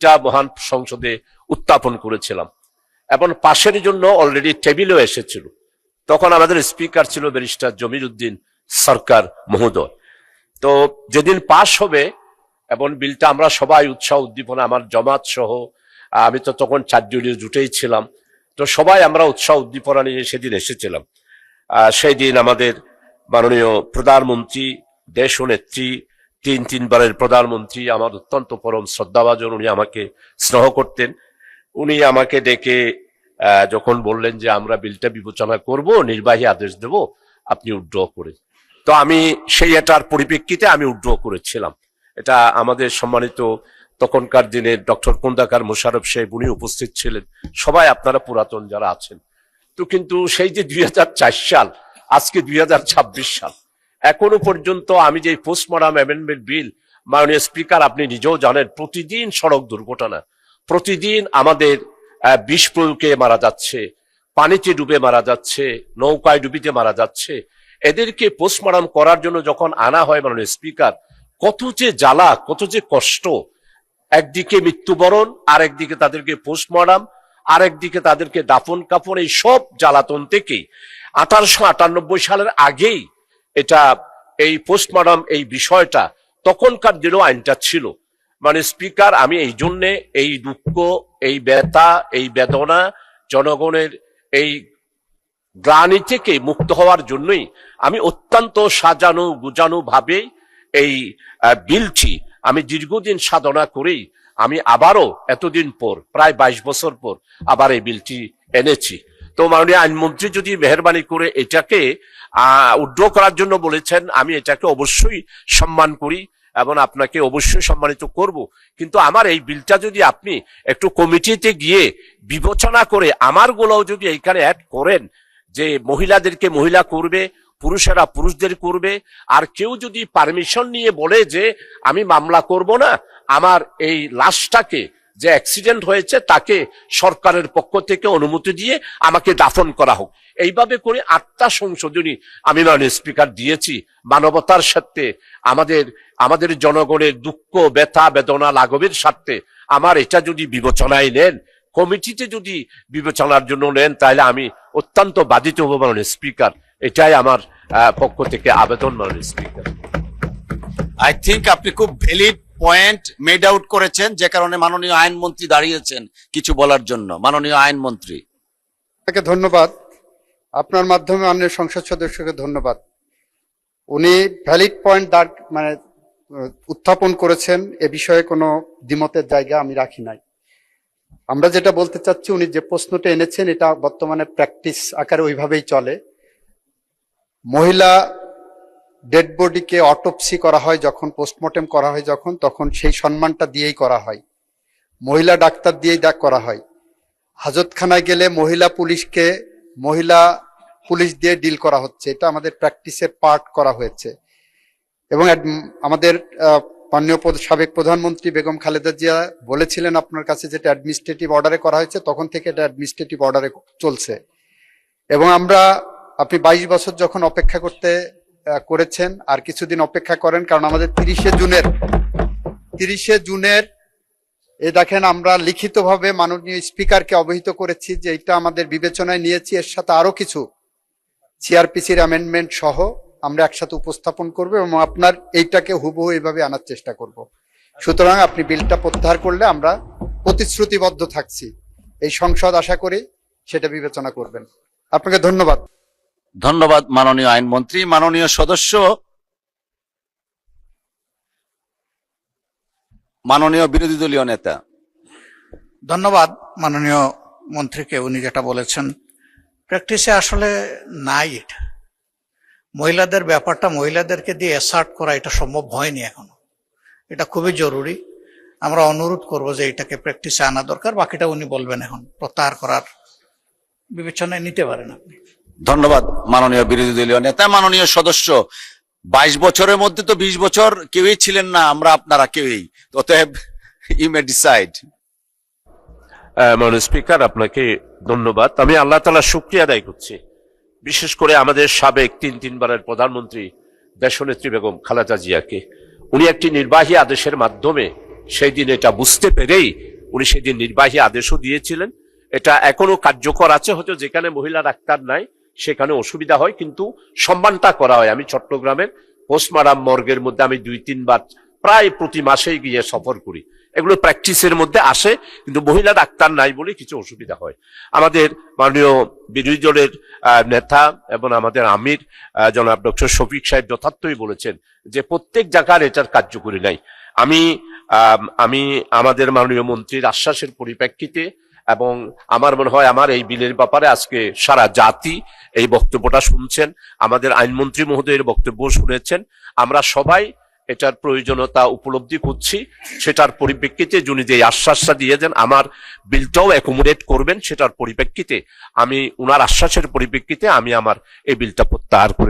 বিলটা মহান সংসদে উত্থাপন করেছিলাম এবং পাশের জন্য অলরেডি টেবিলও এসেছিল। তখন আমাদের স্পিকার ছিল ব্যারিস্টার জমির উদ্দিন সরকার মহোদয়। তো যেদিন পাশ হবে এবং বিলটা আমরা সবাই উৎসাহ উদ্দীপনা, আমার জমাত সহ, আমি তো তখন 4 দলীয় জুটেই ছিলাম, তো সবাই আমরা উৎসাহ উদ্দীপনা নিয়ে সেদিন এসেছিলাম। সেই দিন আমাদের মাননীয় প্রধানমন্ত্রী, দেশ নেত্রী, 3 বারের প্রধানমন্ত্রী, আমার অত্যন্ত পরম শ্রদ্ধাভাজন, উনি আমাকে স্নেহ করতেন। উনি আমাকে ডেকে যখন বললেন যে আমরা বিলটা বিবেচনা করব, নির্বাহী আদেশ দেব, আপনি উইথড্র করেন। তো আমি সেই এটার পরিপ্রেক্ষিতে আমি উইথড্র করেছিলাম। এটা আমাদের সম্মানিত তখনকার দিনে ডক্টর খন্দকার মোশাররফ সাহেব, উনি উপস্থিত ছিলেন, সবাই আপনারা পুরাতন যারা আছেন। তো কিন্তু সেই যে 2004 সাল, আজকে 2026 সাল, এখনো পর্যন্ত আমি যে পোস্টমর্টম অ্যামেন্ডমেন্ট বিল, মাননীয় স্পিকার আপনি নিজেও জানেন, প্রতিদিন সড়ক দুর্ঘটনা, প্রতিদিন আমাদের বিষ প্রয়োগে মারা যাচ্ছে, পানিতে ডুবে মারা যাচ্ছে, নৌকায় ডুবিতে মারা যাচ্ছে। এদেরকে পোস্টমর্টম করার জন্য যখন আনা হয় মাননীয় স্পিকার, কত যে জ্বালা, কত যে কষ্ট। একদিকে মৃত্যুবরণ, আর একদিকে তাদেরকে পোস্টমর্টম, আর একদিকে তাদেরকে দাফন কাফন, এই সব জ্বালাতন থেকেই 1898 সালের আগেই এটা, এই পোস্টমর্টম এই বিষয়টা তখনকার দিনেও আইনটা ছিল। মানে স্পিকার, আমি এই জন্যে এই দুঃখ, এই ব্যথা, এই বেদনা, জনগণের এই গ্লানি থেকে মুক্ত হওয়ার জন্যই আমি অত্যন্ত সাজানো গুজানো ভাবে এই বিলটি আমি দীর্ঘদিন সাধনা করেই আমি আবারও এতদিন পর, প্রায় 22 বছর পর আবার এই বিলটি এনেছি। তো মাননীয় আইনমন্ত্রী যদি মেহরবানি করে এটাকে উইথড্র করার জন্য বলেছেন, আমি এটাকে অবশ্যই সম্মান করি এবং আপনাকে অবশ্যই সম্মানিত করব। কিন্তু আমার এই বিলটা যদি আপনি একটু কমিটিতে গিয়ে বিবেচনা করে আমার গুলোও যদি এইখানে অ্যাড করেন, যে মহিলাদেরকে মহিলা করবে, পুরুষেরা পুরুষদের করবে, আর কেউ যদি পারমিশন নিয়ে বলে যে আমি মামলা করব না, আমার এই লাশটাকে, যে অ্যাক্সিডেন্ট হয়েছে তাকে সরকারের পক্ষ থেকে অনুমতি দিয়ে আমাকে দাফন করা হোক, এইভাবে করে 8টা সংশোধনী আমি মাননীয় স্পিকার দিয়েছি মানবতার স্বার্থে, আমাদের জনগণের দুঃখ ব্যথা বেদনা লাঘবের স্বার্থে। আমার এটা যদি বিবেচনায় নেন, কমিটিতে যদি বিবেচনার জন্য নেন, তাহলে আমি অত্যন্ত বাধিত হব মাননীয় স্পিকার। এটাই আমার পক্ষ থেকে আবেদন মাননীয় স্পিকার। আই থিংক আপনি খুব ভ্যালিড পয়েন্ট মেড আউট করেছেন, যে কারণে মাননীয় আইনমন্ত্রী দাঁড়িয়েছেন কিছু বলার জন্য। মাননীয় আইনমন্ত্রী। আপনাকে ধন্যবাদ, আপনার মাধ্যমে অন্য সংসদ সদস্যকে ধন্যবাদ। উনি ভ্যালিড পয়েন্ট উত্থাপন করেছেন, এ বিষয়ে কোনো দ্বিমতের জায়গা আমি রাখি নাই। আমরা যেটা বলতে চাচ্ছি, উনি যে প্রশ্নটা এনেছেন এটা বর্তমানে প্র্যাকটিস আকারে ওইভাবেই চলে। মহিলা ডেড বডিকে অটোপসি করা হয় যখন, পোস্টমর্টেম করা হয় যখন, তখন সেই সম্মানটা দিয়েই করা হয়, মহিলা ডাক্তার দিয়েই করা হয়। হাজতখানায় গেলে মহিলা পুলিশ দিয়ে ডিল করা হচ্ছে, এটা আমাদের প্র্যাকটিসের পার্ট করা হয়েছে। এবং আমাদের মাননীয় সাবেক প্রধানমন্ত্রী বেগম খালেদা জিয়া বলেছিলেন আপনার কাছে, যেটা অ্যাডমিনিস্ট্রেটিভ অর্ডারে করা হয়েছে, তখন থেকে এটা অ্যাডমিনিস্ট্রেটিভ অর্ডারে চলছে। এবং আপনি 22 বছর যখন অপেক্ষা করেছেন, আর কিছুদিন অপেক্ষা করেন, কারণ আমাদের 30শে জুনের দেখেন, আমরা লিখিতভাবে মাননীয় স্পিকারকে অবহিত করেছি যে এটা আমাদের বিবেচনায় নিয়েছি, এর সাথে আরো কিছু সিআরপিসির অ্যামেন্ডমেন্ট সহ আমরা একসাথে উপস্থাপন করব এবং আপনার এইটাকে হুবহু এইভাবে আনার চেষ্টা করব। সুতরাং আপনি বিলটা প্রত্যাহার করলে আমরা প্রতিশ্রুতিবদ্ধ থাকছি, এই সংসদ আশা করি সেটা বিবেচনা করবেন। আপনাকে ধন্যবাদ। ধন্যবাদ মাননীয় আইনমন্ত্রী। মাননীয় সদস্য, মাননীয় বিরোধী দলীয় নেতা। ধন্যবাদ মাননীয় মন্ত্রীকে, উনি যেটা বলেছেন প্র্যাকটিসে আসলে নাই। এটা মহিলাদের ব্যাপারটা, মহিলাদেরকে দিয়ে অ্যাসার্ট করা এটা সম্ভব হয়নি এখনো। এটা খুবই জরুরি। আমরা অনুরোধ করব যে এটাকে প্র্যাকটিসে আনা দরকার। বাকিটা উনি বলবেন, এখন প্রত্যাহার করার বিবেচনায় নিতে পারেন আপনি। ধন্যবাদ মাননীয় বিরোধী দলীয় নেতা। মাননীয় সদস্য, 22 বছরের মধ্যে তো 20 বছর কেউই ছিলেন না, আমরা আপনারা কেউই, অতএব ইউ মে ডিসাইড। মাননীয় স্পিকার, আপনাকে ধন্যবাদ। আমি আল্লাহ তাআলার শুকরিয়া আদায় করছি, বিশেষ করে আমাদের সাবেক 3 বারের প্রধানমন্ত্রী দেশনেত্রী বেগম খালেদা জিয়াকে। উনি একটি নির্বাহী আদেশের মাধ্যমে সেই দিন এটা বুঝতে পেরেই উনি সেদিন নির্বাহী আদেশও দিয়েছিলেন। এটা এখনো কার্যকর আছে, হয়তো যেখানে মহিলা ডাক্তার নাই সেখানে অসুবিধা হয়, কিন্তু সম্মানটা করা হয়। আমি চট্টগ্রামের পোস্টমার্টাম মর্গের মধ্যে আমি 2-3 বার প্রায় প্রতি মাসেই গিয়ে সফর করি। এগুলো প্র্যাকটিসের মধ্যে আসে, কিন্তু মহিলা ডাক্তার নাই বলে কিছু অসুবিধা হয়। আমাদের মাননীয় বিরোধী দলের নেতা এবং আমাদের আমির জনাব ডক্টর শফিক সাহেব যথার্থই বলেছেন যে প্রত্যেক জায়গার এটার কার্যকরী নাই। আমি আমাদের মাননীয় মন্ত্রীর আশ্বাসের পরিপ্রেক্ষিতে এবং আমার মনে হয় আমার এই বিলের ব্যাপারে আজকে সারা জাতি এই বক্তব্যটা শুনছেন, আমাদের আইনমন্ত্রী মহোদয়ের বক্তব্য শুনেছেন, আমরা সবাই এটার প্রয়োজনীয়তা উপলব্ধি করছি। সেটার পরিপ্রেক্ষিতে যিনি যে আশ্বাসটা দিয়েছেন আমার বিলটাও অ্যাকোমোডেট করবেন, সেটার পরিপ্রেক্ষিতে আমি উনার আশ্বাসের পরিপ্রেক্ষিতে আমি আমার এই বিলটা প্রত্যাহার করে